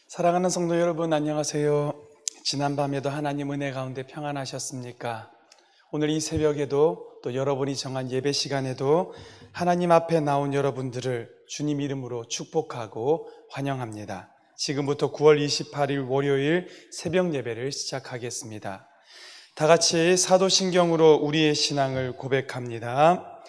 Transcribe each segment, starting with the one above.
사랑하는 성도 여러분, 안녕하세요. 지난밤에도 하나님 은혜 가운데 평안하셨습니까? 오늘 이 새벽에도 또 여러분이 정한 예배 시간에도 하나님 앞에 나온 여러분들을 주님 이름으로 축복하고 환영합니다. 지금부터 9월 28일 월요일 새벽 예배를 시작하겠습니다. 다 같이 사도신경으로 우리의 신앙을 고백합니다.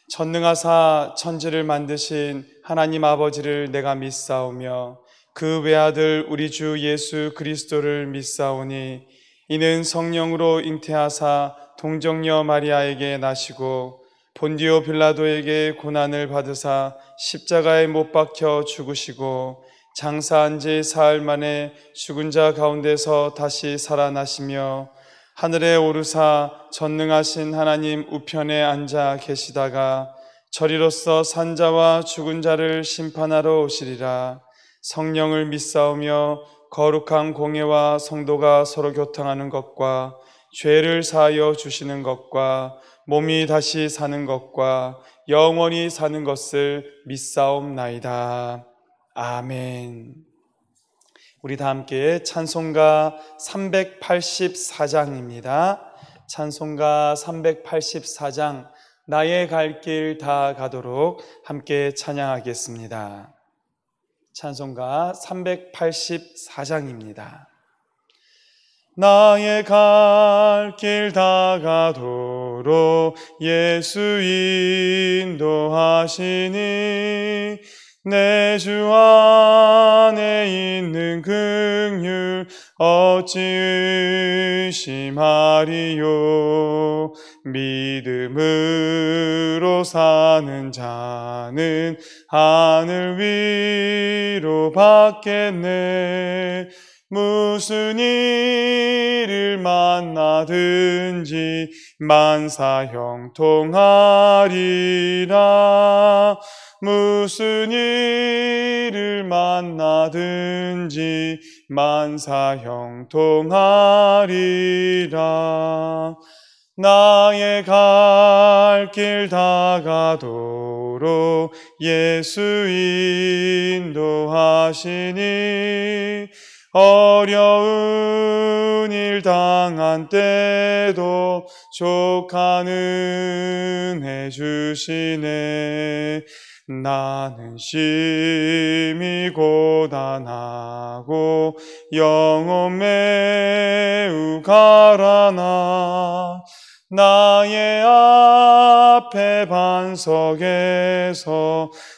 전능하사 천지를 만드신 하나님 아버지를 내가 믿사오며 그 외아들 우리 주 예수 그리스도를 믿사오니 이는 성령으로 잉태하사 동정녀 마리아에게 나시고 본디오 빌라도에게 고난을 받으사 십자가에 못 박혀 죽으시고 장사한 지 사흘 만에 죽은 자 가운데서 다시 살아나시며 하늘에 오르사 전능하신 하나님 우편에 앉아 계시다가 저리로서 산자와 죽은 자를 심판하러 오시리라. 성령을 믿사오며 거룩한 공예와 성도가 서로 교통하는 것과 죄를 사하여 주시는 것과 몸이 다시 사는 것과 영원히 사는 것을 믿사옵나이다. 아멘. 우리 다 함께 찬송가 384장입니다. 찬송가 384장 나의 갈 길 다 가도록 함께 찬양하겠습니다. 찬송가 384장입니다. 나의 갈 길 다 가도록 예수 인도하시니 내 주 안에 있는 긍휼 어찌 의심하리요. 믿음으로 사는 자는 하늘 위로 받겠네. 무슨 일을 만나든지 만사 형통하리라. 무슨 일을 만나든지 만사 형통하리라. 나의 갈 길 다 가도록 예수 인도하시니 어려운 일 당한 때도 족한 은혜 주시네. 나는 심히 고단하고 영혼 매우 가라나 나의 앞에 반석에서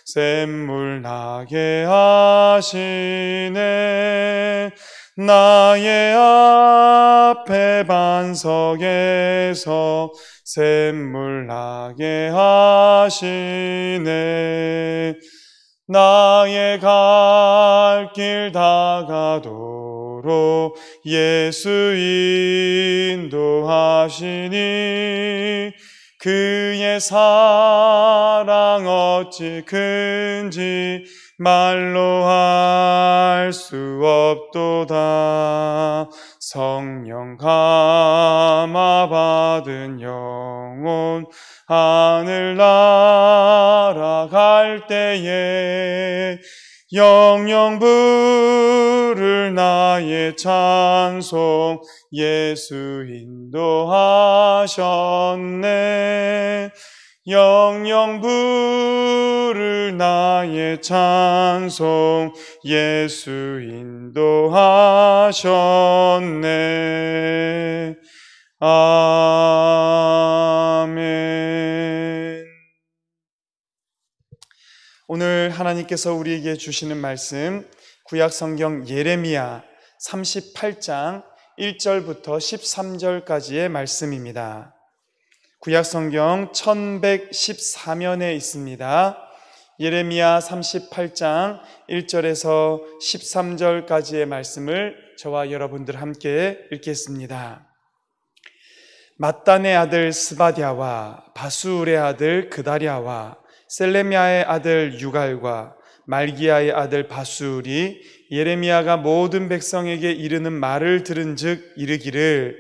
샘물 나게 하시네. 나의 앞에 반석에서 샘물 나게 하시네. 나의 갈 길 다 가도록 예수 인도하시니 그의 사랑 어찌 큰지 말로 할 수 없도다. 성령 감화 받은 영혼 하늘 날아갈 때에 영영 부를 나의 찬송 예수 인도하셨네. 영영 부를 나의 찬송 예수 인도하셨네. 아멘. 오늘 하나님께서 우리에게 주시는 말씀 구약성경 예레미야 38장 1절부터 13절까지의 말씀입니다. 구약성경 1114면에 있습니다. 예레미야 38장 1절에서 13절까지의 말씀을 저와 여러분들 함께 읽겠습니다. mat단의 아들 스바디아와 바수울의 아들 그다랴와 셀레미야의 아들 유갈과 말기야의 아들 바수울이 예레미야가 모든 백성에게 이르는 말을 들은즉 이르기를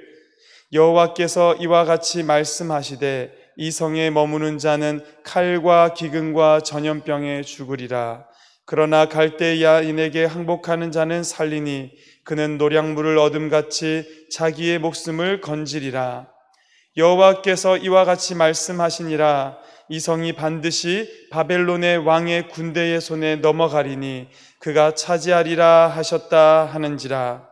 여호와께서 이와 같이 말씀하시되 이 성에 머무는 자는 칼과 기근과 전염병에 죽으리라. 그러나 갈대아인에게 항복하는 자는 살리니 그는 노량물을 얻음같이 자기의 목숨을 건지리라. 여호와께서 이와 같이 말씀하시니라. 이 성이 반드시 바벨론의 왕의 군대의 손에 넘어가리니 그가 차지하리라 하셨다 하는지라.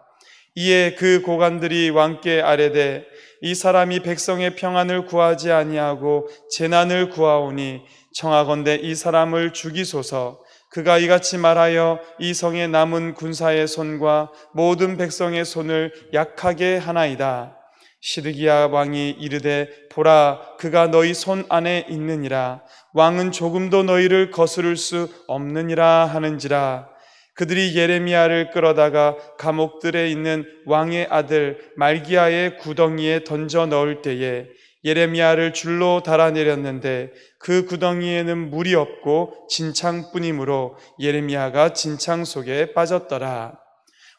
이에 그 고관들이 왕께 아뢰되 이 사람이 백성의 평안을 구하지 아니하고 재난을 구하오니 청하건대 이 사람을 죽이소서. 그가 이같이 말하여 이 성에 남은 군사의 손과 모든 백성의 손을 약하게 하나이다. 시드기야 왕이 이르되 보라, 그가 너희 손 안에 있느니라. 왕은 조금도 너희를 거스를 수 없느니라 하는지라. 그들이 예레미야를 끌어다가 감옥들에 있는 왕의 아들 말기야의 구덩이에 던져 넣을 때에 예레미야를 줄로 달아내렸는데 그 구덩이에는 물이 없고 진창뿐이므로 예레미야가 진창 속에 빠졌더라.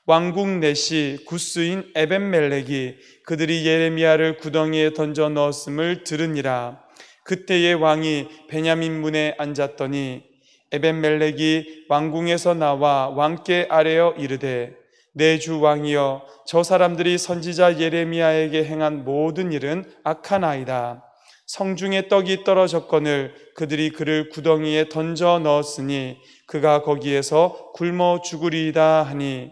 왕국 내시 구스인 에벤멜렉이 그들이 예레미야를 구덩이에 던져 넣었음을 들으니라. 그때의 왕이 베냐민 문에 앉았더니 에벤멜렉이 왕궁에서 나와 왕께 아뢰어 이르되 내 주 왕이여, 저 사람들이 선지자 예레미야에게 행한 모든 일은 악하나이다. 성중에 떡이 떨어졌거늘 그들이 그를 구덩이에 던져 넣었으니 그가 거기에서 굶어 죽으리이다 하니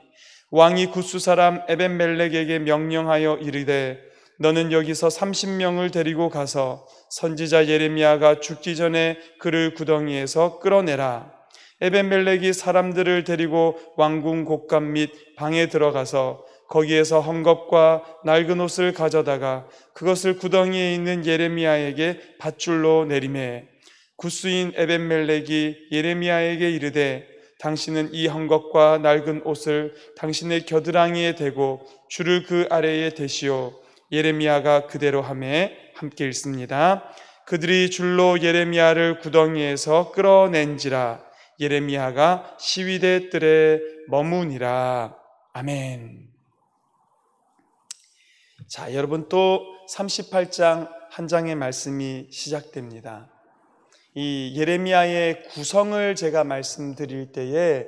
왕이 구스 사람 에벤멜렉에게 명령하여 이르되 너는 여기서 30명을 데리고 가서 선지자 예레미야가 죽기 전에 그를 구덩이에서 끌어내라. 에벤멜렉이 사람들을 데리고 왕궁 곳간 및 방에 들어가서 거기에서 헝겊과 낡은 옷을 가져다가 그것을 구덩이에 있는 예레미야에게 밧줄로 내리매 구스인 에벤멜렉이 예레미야에게 이르되 당신은 이 헝겊과 낡은 옷을 당신의 겨드랑이에 대고 줄을 그 아래에 대시오. 예레미야가 그대로 하매 함께 읽습니다. 그들이 줄로 예레미야를 구덩이에서 끌어낸지라. 예레미야가 시위대 뜰에 머무니라. 아멘. 자, 여러분, 또 38장 한 장의 말씀이 시작됩니다. 이 예레미야의 구성을 제가 말씀드릴 때에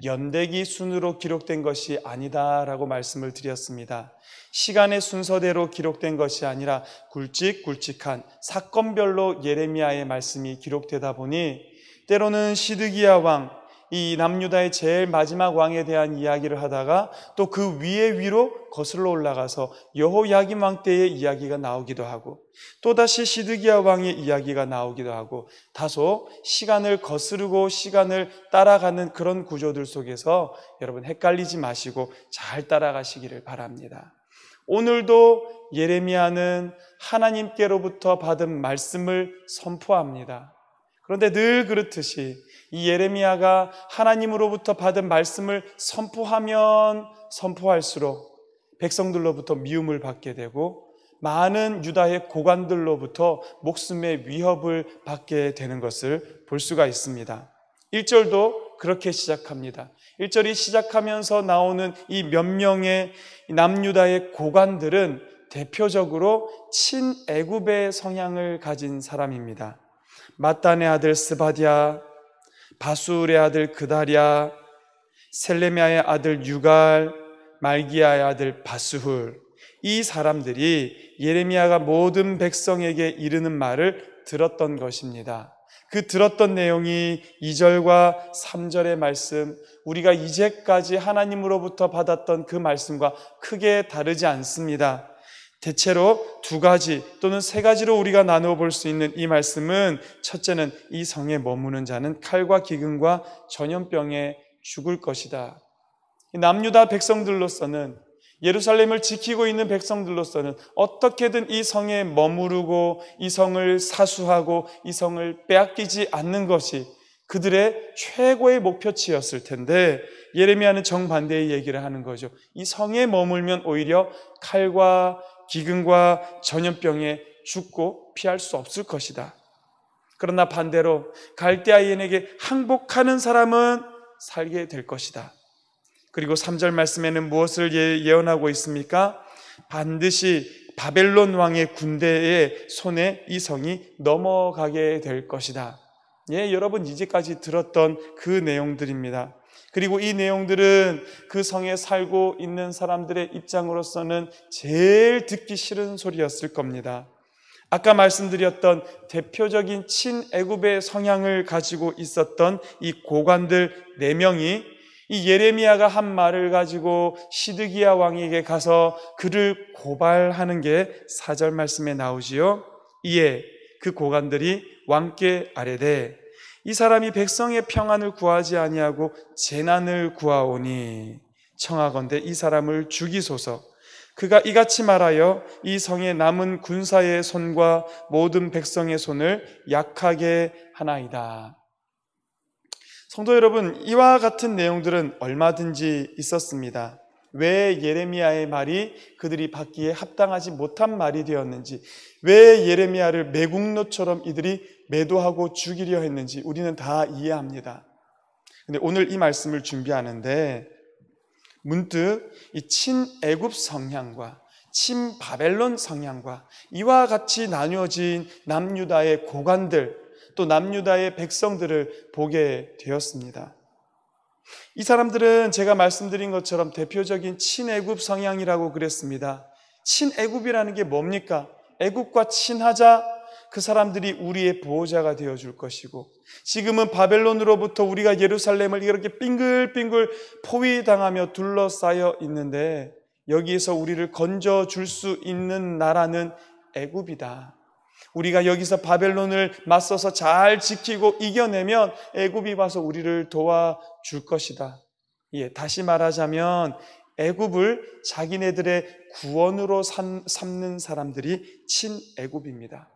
연대기 순으로 기록된 것이 아니다라고 말씀을 드렸습니다. 시간의 순서대로 기록된 것이 아니라 굵직굵직한 사건별로 예레미야의 말씀이 기록되다 보니 때로는 시드기야 왕, 이 남유다의 제일 마지막 왕에 대한 이야기를 하다가 또 그 위로 거슬러 올라가서 여호야김 왕 때의 이야기가 나오기도 하고 또다시 시드기야 왕의 이야기가 나오기도 하고 다소 시간을 거스르고 시간을 따라가는 그런 구조들 속에서 여러분 헷갈리지 마시고 잘 따라가시기를 바랍니다. 오늘도 예레미야는 하나님께로부터 받은 말씀을 선포합니다. 그런데 늘 그렇듯이 이 예레미야가 하나님으로부터 받은 말씀을 선포하면 선포할수록 백성들로부터 미움을 받게 되고 많은 유다의 고관들로부터 목숨의 위협을 받게 되는 것을 볼 수가 있습니다. 1절도 그렇게 시작합니다. 1절이 시작하면서 나오는 이 몇 명의 남유다의 고관들은 대표적으로 친애굽의 성향을 가진 사람입니다. 마단의 아들 스바디아, 바술의 아들 그다랴, 셀레미야의 아들 유갈, 말기야의 아들 바스훌, 이 사람들이 예레미야가 모든 백성에게 이르는 말을 들었던 것입니다. 그 들었던 내용이 2절과 3절의 말씀, 우리가 이제까지 하나님으로부터 받았던 그 말씀과 크게 다르지 않습니다. 대체로 2가지 또는 3가지로 우리가 나누어 볼 수 있는 이 말씀은, 첫째는 이 성에 머무는 자는 칼과 기근과 전염병에 죽을 것이다. 남유다 백성들로서는, 예루살렘을 지키고 있는 백성들로서는 어떻게든 이 성에 머무르고 이 성을 사수하고 이 성을 빼앗기지 않는 것이 그들의 최고의 목표치였을 텐데 예레미야는 정반대의 얘기를 하는 거죠. 이 성에 머물면 오히려 칼과 기근과 전염병에 죽고 피할 수 없을 것이다. 그러나 반대로 갈대아인에게 항복하는 사람은 살게 될 것이다. 그리고 3절 말씀에는 무엇을 예언하고 있습니까? 반드시 바벨론 왕의 군대의 손에 이 성이 넘어가게 될 것이다. 예, 여러분 이제까지 들었던 그 내용들입니다. 그리고 이 내용들은 그 성에 살고 있는 사람들의 입장으로서는 제일 듣기 싫은 소리였을 겁니다. 아까 말씀드렸던 대표적인 친애굽의 성향을 가지고 있었던 이 고관들 4명이 이 예레미야가 한 말을 가지고 시드기야 왕에게 가서 그를 고발하는 게 4절 말씀에 나오지요. 이에 그 고관들이 왕께 아뢰되 이 사람이 백성의 평안을 구하지 아니하고 재난을 구하오니 청하건대 이 사람을 죽이소서. 그가 이같이 말하여 이 성에 남은 군사의 손과 모든 백성의 손을 약하게 하나이다. 성도 여러분, 이와 같은 내용들은 얼마든지 있었습니다. 왜 예레미야의 말이 그들이 받기에 합당하지 못한 말이 되었는지, 왜 예레미야를 매국노처럼 이들이 매도하고 죽이려 했는지 우리는 다 이해합니다. 근데 오늘 이 말씀을 준비하는데 문득 이 친애굽 성향과 친바벨론 성향과 이와 같이 나뉘어진 남유다의 고관들, 또 남유다의 백성들을 보게 되었습니다. 이 사람들은 제가 말씀드린 것처럼 대표적인 친애굽 성향이라고 그랬습니다. 친애굽이라는 게 뭡니까? 애굽과 친하자, 그 사람들이 우리의 보호자가 되어줄 것이고, 지금은 바벨론으로부터 우리가 예루살렘을 이렇게 빙글빙글 포위당하며 둘러싸여 있는데 여기에서 우리를 건져줄 수 있는 나라는 애굽이다. 우리가 여기서 바벨론을 맞서서 잘 지키고 이겨내면 애굽이 와서 우리를 도와줄 것이다. 예, 다시 말하자면 애굽을 자기네들의 구원으로 삼는 사람들이 친애굽입니다.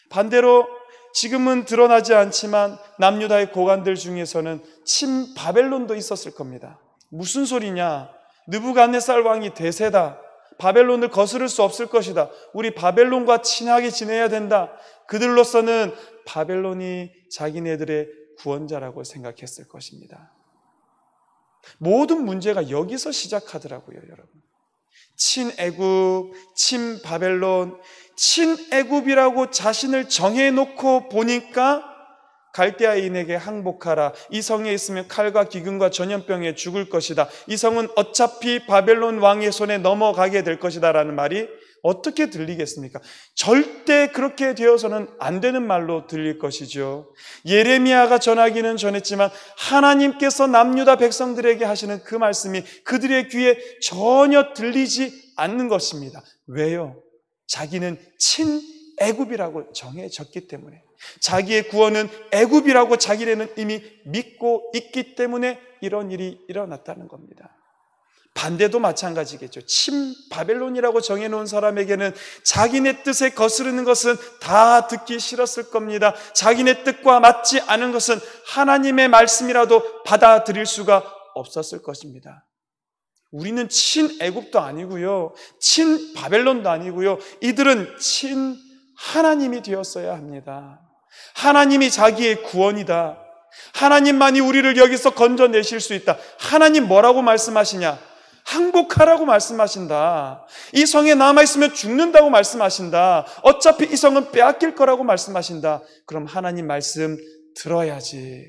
반대로 지금은 드러나지 않지만 남유다의 고관들 중에서는 친바벨론도 있었을 겁니다. 무슨 소리냐? 느부갓네살 왕이 대세다. 바벨론을 거스를 수 없을 것이다. 우리 바벨론과 친하게 지내야 된다. 그들로서는 바벨론이 자기네들의 구원자라고 생각했을 것입니다. 모든 문제가 여기서 시작하더라고요, 여러분. 친애굽, 친바벨론, 친애굽이라고 자신을 정해놓고 보니까 갈대아인에게 항복하라. 이 성에 있으면 칼과 기근과 전염병에 죽을 것이다. 이 성은 어차피 바벨론 왕의 손에 넘어가게 될 것이다 라는 말이 어떻게 들리겠습니까? 절대 그렇게 되어서는 안 되는 말로 들릴 것이죠. 예레미야가 전하기는 전했지만 하나님께서 남유다 백성들에게 하시는 그 말씀이 그들의 귀에 전혀 들리지 않는 것입니다. 왜요? 자기는 친애굽이라고 정해졌기 때문에, 자기의 구원은 애굽이라고 자기네는 이미 믿고 있기 때문에 이런 일이 일어났다는 겁니다. 반대도 마찬가지겠죠. 친바벨론이라고 정해놓은 사람에게는 자기네 뜻에 거스르는 것은 다 듣기 싫었을 겁니다. 자기네 뜻과 맞지 않은 것은 하나님의 말씀이라도 받아들일 수가 없었을 것입니다. 우리는 친애굽도 아니고요, 친바벨론도 아니고요, 이들은 친하나님이 되었어야 합니다. 하나님이 자기의 구원이다. 하나님만이 우리를 여기서 건져내실 수 있다. 하나님 뭐라고 말씀하시냐? 항복하라고 말씀하신다. 이 성에 남아있으면 죽는다고 말씀하신다. 어차피 이 성은 빼앗길 거라고 말씀하신다. 그럼 하나님 말씀 들어야지.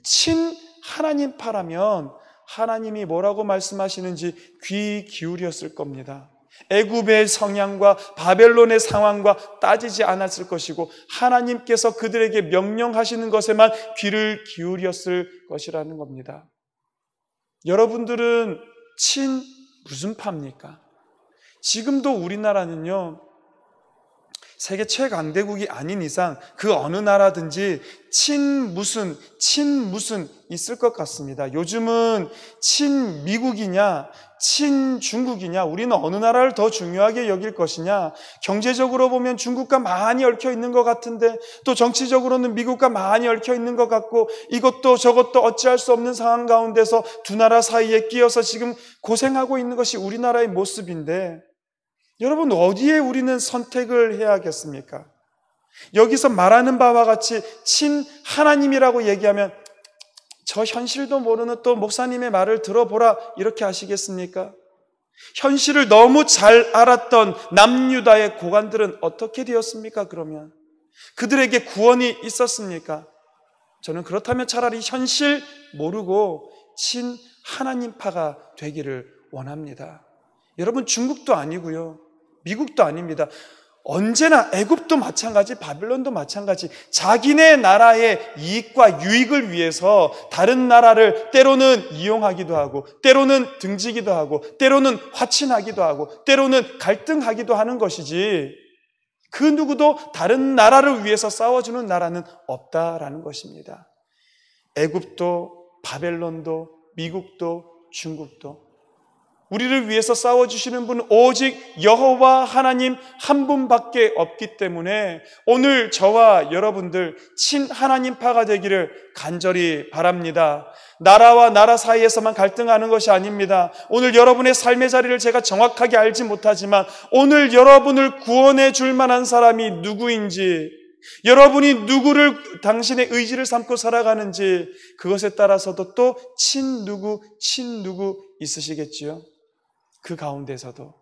친하나님파라면 하나님이 뭐라고 말씀하시는지 귀 기울였을 겁니다. 애굽의 성향과 바벨론의 상황과 따지지 않았을 것이고 하나님께서 그들에게 명령하시는 것에만 귀를 기울였을 것이라는 겁니다. 여러분들은 무슨 파입니까? 지금도 우리나라는요, 세계 최강대국이 아닌 이상 그 어느 나라든지 무슨 있을 것 같습니다. 요즘은 미국이냐 중국이냐, 우리는 어느 나라를 더 중요하게 여길 것이냐, 경제적으로 보면 중국과 많이 얽혀 있는 것 같은데 또 정치적으로는 미국과 많이 얽혀 있는 것 같고 이것도 저것도 어찌할 수 없는 상황 가운데서 두 나라 사이에 끼어서 지금 고생하고 있는 것이 우리나라의 모습인데, 여러분 어디에 우리는 선택을 해야겠습니까? 여기서 말하는 바와 같이 친하나님이라고 얘기하면 저 현실도 모르는 또 목사님의 말을 들어보라 이렇게 하시겠습니까? 현실을 너무 잘 알았던 남유다의 고관들은 어떻게 되었습니까? 그러면 그들에게 구원이 있었습니까? 저는 그렇다면 차라리 현실 모르고 친 하나님파가 되기를 원합니다. 여러분, 중국도 아니고요, 미국도 아닙니다. 언제나 애굽도 마찬가지, 바벨론도 마찬가지, 자기네 나라의 이익과 유익을 위해서 다른 나라를 때로는 이용하기도 하고, 때로는 등지기도 하고, 때로는 화친하기도 하고, 때로는 갈등하기도 하는 것이지, 그 누구도 다른 나라를 위해서 싸워주는 나라는 없다라는 것입니다. 애굽도 바벨론도 미국도 중국도 우리를 위해서 싸워주시는 분은 오직 여호와 하나님 한 분밖에 없기 때문에 오늘 저와 여러분들 친하나님파가 되기를 간절히 바랍니다. 나라와 나라 사이에서만 갈등하는 것이 아닙니다. 오늘 여러분의 삶의 자리를 제가 정확하게 알지 못하지만 오늘 여러분을 구원해 줄 만한 사람이 누구인지, 여러분이 누구를 당신의 의지를 삼고 살아가는지, 그것에 따라서도 또 친 누구 있으시겠지요. 그 가운데서도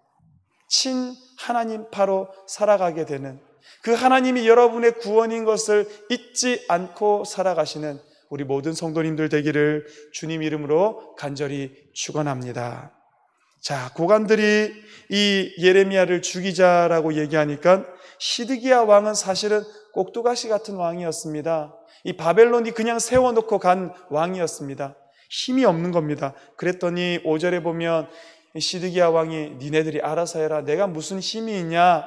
친 하나님파로 살아가게 되는, 그 하나님이 여러분의 구원인 것을 잊지 않고 살아가시는 우리 모든 성도님들 되기를 주님 이름으로 간절히 축원합니다. 자, 고관들이 이 예레미야를 죽이자라고 얘기하니까 시드기야 왕은 사실은 꼭두가시 같은 왕이었습니다. 이 바벨론이 그냥 세워놓고 간 왕이었습니다. 힘이 없는 겁니다. 그랬더니 5절에 보면 시드기야 왕이 니네들이 알아서 해라, 내가 무슨 힘이 있냐.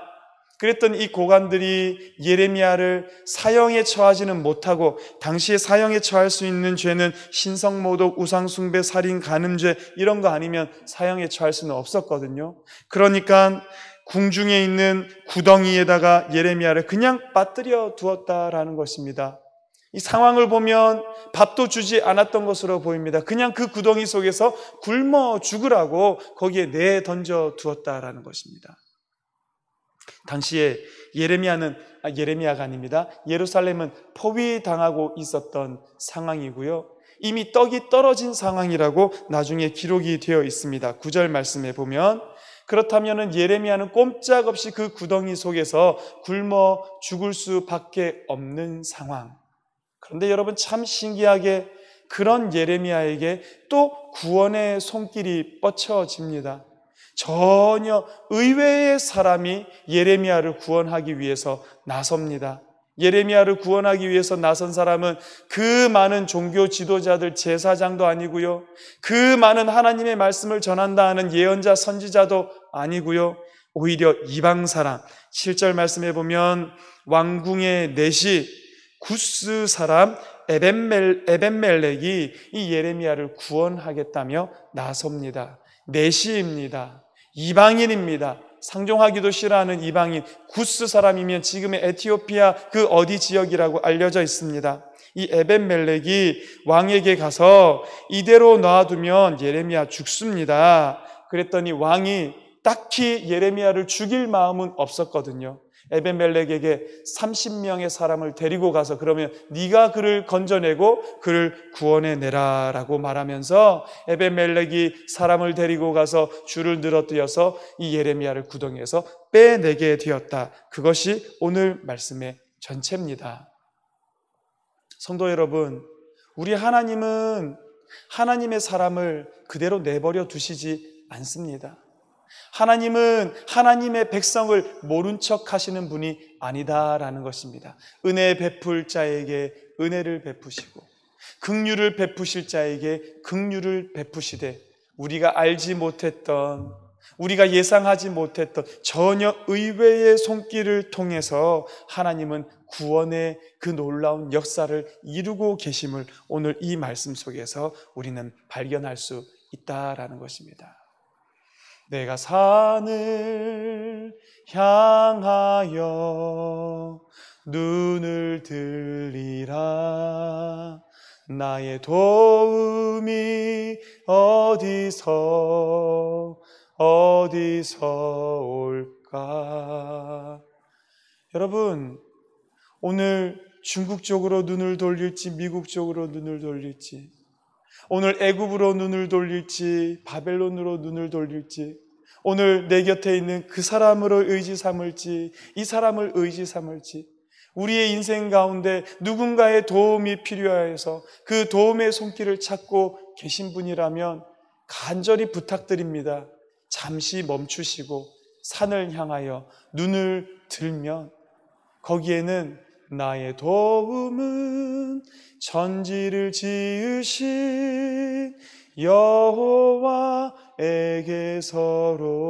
그랬더니 이 고관들이 예레미야를 사형에 처하지는 못하고, 당시에 사형에 처할 수 있는 죄는 신성모독, 우상숭배, 살인, 간음죄 이런 거 아니면 사형에 처할 수는 없었거든요. 그러니까 궁중에 있는 구덩이에다가 예레미야를 그냥 빠뜨려 두었다라는 것입니다. 이 상황을 보면 밥도 주지 않았던 것으로 보입니다. 그냥 그 구덩이 속에서 굶어 죽으라고 거기에 내던져 두었다라는 것입니다. 당시에 예레미야가 아닙니다. 예루살렘은 포위당하고 있었던 상황이고요, 이미 떡이 떨어진 상황이라고 나중에 기록이 되어 있습니다. 9절 말씀에 보면, 그렇다면 예레미야는 꼼짝없이 그 구덩이 속에서 굶어 죽을 수밖에 없는 상황. 그런데 여러분, 참 신기하게 그런 예레미야에게 또 구원의 손길이 뻗쳐집니다. 전혀 의외의 사람이 예레미야를 구원하기 위해서 나섭니다. 예레미야를 구원하기 위해서 나선 사람은 그 많은 종교 지도자들, 제사장도 아니고요, 그 많은 하나님의 말씀을 전한다 하는 예언자, 선지자도 아니고요, 오히려 이방 사람. 7절 말씀에 보면 왕궁의 내시 구스 사람 에벤멜렉이 이 예레미야를 구원하겠다며 나섭니다. 내시입니다. 이방인입니다. 상종하기도 싫어하는 이방인, 구스 사람이면 지금의 에티오피아 그 어디 지역이라고 알려져 있습니다. 이 에벤멜렉이 왕에게 가서 이대로 놔두면 예레미야 죽습니다. 그랬더니 왕이 딱히 예레미야를 죽일 마음은 없었거든요. 에벤멜렉에게 30명의 사람을 데리고 가서 그러면 네가 그를 건져내고 그를 구원해내라 라고 말하면서 에벤멜렉이 사람을 데리고 가서 줄을 늘어뜨려서 이 예레미야를 구덩이에서 빼내게 되었다. 그것이 오늘 말씀의 전체입니다. 성도 여러분, 우리 하나님은 하나님의 사람을 그대로 내버려 두시지 않습니다. 하나님은 하나님의 백성을 모른 척 하시는 분이 아니다라는 것입니다. 은혜 베풀 자에게 은혜를 베푸시고 긍휼을 베푸실 자에게 긍휼을 베푸시되, 우리가 알지 못했던, 우리가 예상하지 못했던 전혀 의외의 손길을 통해서 하나님은 구원의 그 놀라운 역사를 이루고 계심을 오늘 이 말씀 속에서 우리는 발견할 수 있다라는 것입니다. 내가 산을 향하여 눈을 들리라. 나의 도움이 어디서 올까? 여러분, 오늘 중국 쪽으로 눈을 돌릴지 미국 쪽으로 눈을 돌릴지, 오늘 애굽으로 눈을 돌릴지 바벨론으로 눈을 돌릴지, 오늘 내 곁에 있는 그 사람으로 의지 삼을지 이 사람을 의지 삼을지, 우리의 인생 가운데 누군가의 도움이 필요해서 그 도움의 손길을 찾고 계신 분이라면 간절히 부탁드립니다. 잠시 멈추시고 산을 향하여 눈을 들면 거기에는 나의 도움은 천지를 지으신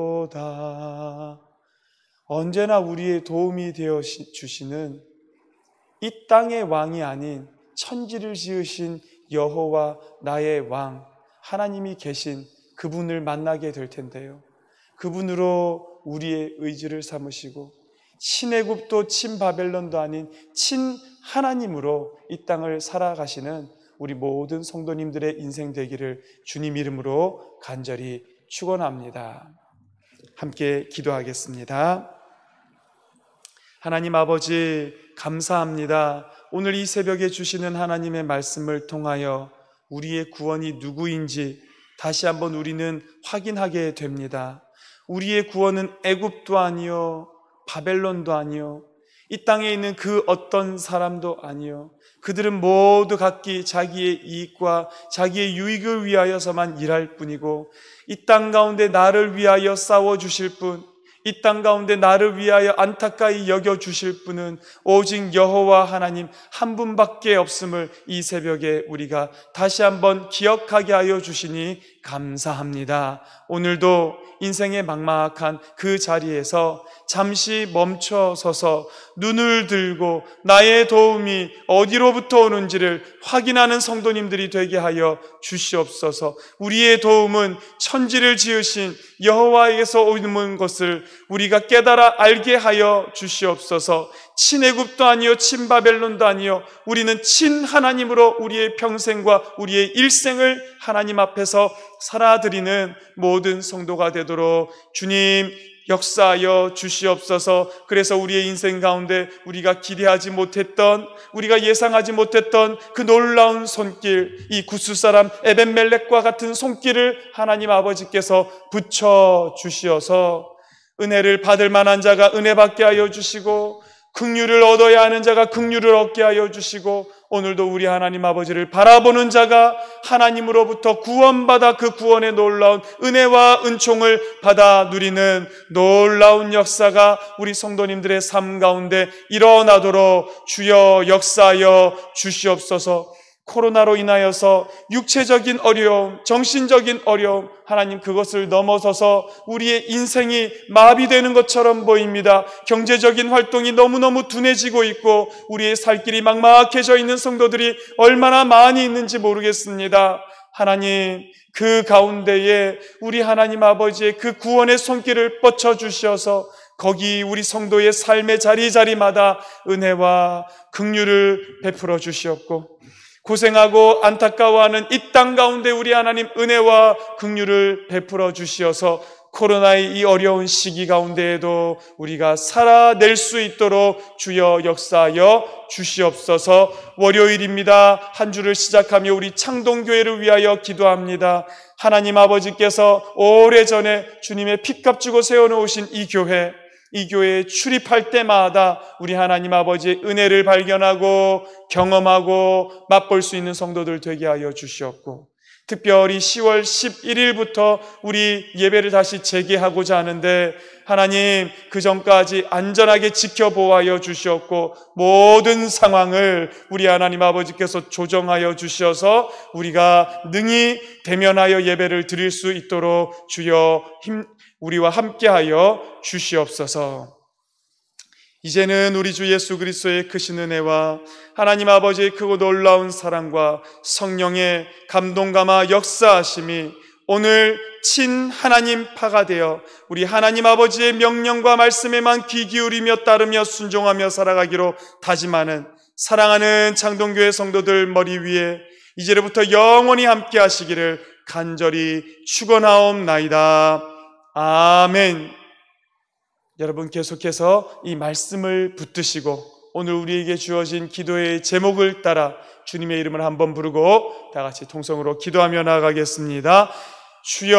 여호와에게서로다. 언제나 우리의 도움이 되어 주시는 이 땅의 왕이 아닌 천지를 지으신 여호와 나의 왕 하나님이 계신 그분을 만나게 될 텐데요. 그분으로 우리의 의지를 삼으시고 친애굽도 친바벨론도 아닌 친하나님으로 이 땅을 살아가시는 우리 모든 성도님들의 인생 되기를 주님 이름으로 간절히 축원합니다. 함께 기도하겠습니다. 하나님 아버지 감사합니다. 오늘 이 새벽에 주시는 하나님의 말씀을 통하여 우리의 구원이 누구인지 다시 한번 우리는 확인하게 됩니다. 우리의 구원은 애굽도 아니요 바벨론도 아니요 이 땅에 있는 그 어떤 사람도 아니요 그들은 모두 각기 자기의 이익과 자기의 유익을 위하여서만 일할 뿐이고 이 땅 가운데 나를 위하여 싸워주실 분, 이 땅 가운데 나를 위하여 안타까이 여겨주실 분은 오직 여호와 하나님 한 분밖에 없음을 이 새벽에 우리가 다시 한번 기억하게 하여 주시니 감사합니다. 오늘도 인생의 막막한 그 자리에서 잠시 멈춰서서 눈을 들고 나의 도움이 어디로부터 오는지를 확인하는 성도님들이 되게 하여 주시옵소서. 우리의 도움은 천지를 지으신 여호와에게서 오는 것을 우리가 깨달아 알게 하여 주시옵소서. 친애굽도 아니요 친바벨론도 아니요 우리는 친하나님으로 우리의 평생과 우리의 일생을 하나님 앞에서 살아드리는 모든 성도가 되도록 주님 역사하여 주시옵소서. 그래서 우리의 인생 가운데 우리가 기대하지 못했던, 우리가 예상하지 못했던 그 놀라운 손길, 이 구스 사람 에벤멜렉과 같은 손길을 하나님 아버지께서 붙여 주시어서 은혜를 받을 만한 자가 은혜 받게 하여 주시고 긍휼을 얻어야 하는 자가 긍휼을 얻게 하여 주시고 오늘도 우리 하나님 아버지를 바라보는 자가 하나님으로부터 구원받아 그 구원의 놀라운 은혜와 은총을 받아 누리는 놀라운 역사가 우리 성도님들의 삶 가운데 일어나도록 주여 역사하여 주시옵소서. 코로나로 인하여서 육체적인 어려움, 정신적인 어려움, 하나님 그것을 넘어서서 우리의 인생이 마비되는 것처럼 보입니다. 경제적인 활동이 너무너무 둔해지고 있고 우리의 살 길이 막막해져 있는 성도들이 얼마나 많이 있는지 모르겠습니다. 하나님 그 가운데에 우리 하나님 아버지의 그 구원의 손길을 뻗쳐주셔서 거기 우리 성도의 삶의 자리자리마다 은혜와 긍휼을 베풀어 주시옵고 고생하고 안타까워하는 이 땅 가운데 우리 하나님 은혜와 긍휼을 베풀어 주시어서 코로나의 이 어려운 시기 가운데에도 우리가 살아낼 수 있도록 주여 역사하여 주시옵소서. 월요일입니다. 한 주를 시작하며 우리 창동교회를 위하여 기도합니다. 하나님 아버지께서 오래전에 주님의 피값 주고 세워놓으신 이 교회에 출입할 때마다 우리 하나님 아버지의 은혜를 발견하고 경험하고 맛볼 수 있는 성도들 되게 하여 주시옵고 특별히 10월 11일부터 우리 예배를 다시 재개하고자 하는데 하나님 그 전까지 안전하게 지켜보아여 주시옵고 모든 상황을 우리 하나님 아버지께서 조정하여 주셔서 우리가 능히 대면하여 예배를 드릴 수 있도록 주여 우리와 함께하여 주시옵소서. 이제는 우리 주 예수 그리스도의 크신 은혜와 하나님 아버지의 크고 놀라운 사랑과 성령의 감동감화 역사하심이 오늘 친 하나님 파가 되어 우리 하나님 아버지의 명령과 말씀에만 귀 기울이며 따르며 순종하며 살아가기로 다짐하는 사랑하는 창동교회 성도들 머리 위에 이제로부터 영원히 함께 하시기를 간절히 축원하옵나이다. 아멘. 여러분 계속해서 이 말씀을 붙드시고 오늘 우리에게 주어진 기도의 제목을 따라 주님의 이름을 한번 부르고 다 같이 통성으로 기도하며 나아가겠습니다. 주여